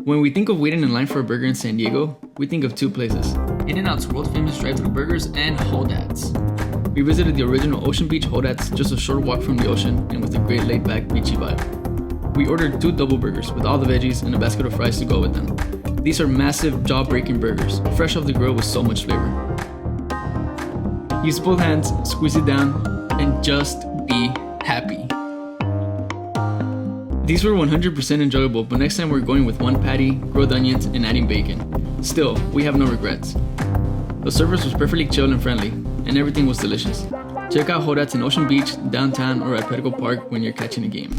When we think of waiting in line for a burger in San Diego, we think of two places: In-N-Out's world-famous drive-thru burgers and Hodads. We visited the original Ocean Beach Hodad, just a short walk from the ocean and with a great laid-back beachy vibe. We ordered 2 double burgers with all the veggies and a basket of fries to go with them. These are massive, jaw-breaking burgers, fresh off the grill with so much flavor. Use both hands, squeeze it down, and just be happy. These were 100% enjoyable, but next time we're going with 1 patty, grilled onions, and adding bacon. Still, we have no regrets. The service was perfectly chill and friendly, and everything was delicious. Check out Hodads in Ocean Beach, downtown, or at Petco Park when you're catching a game.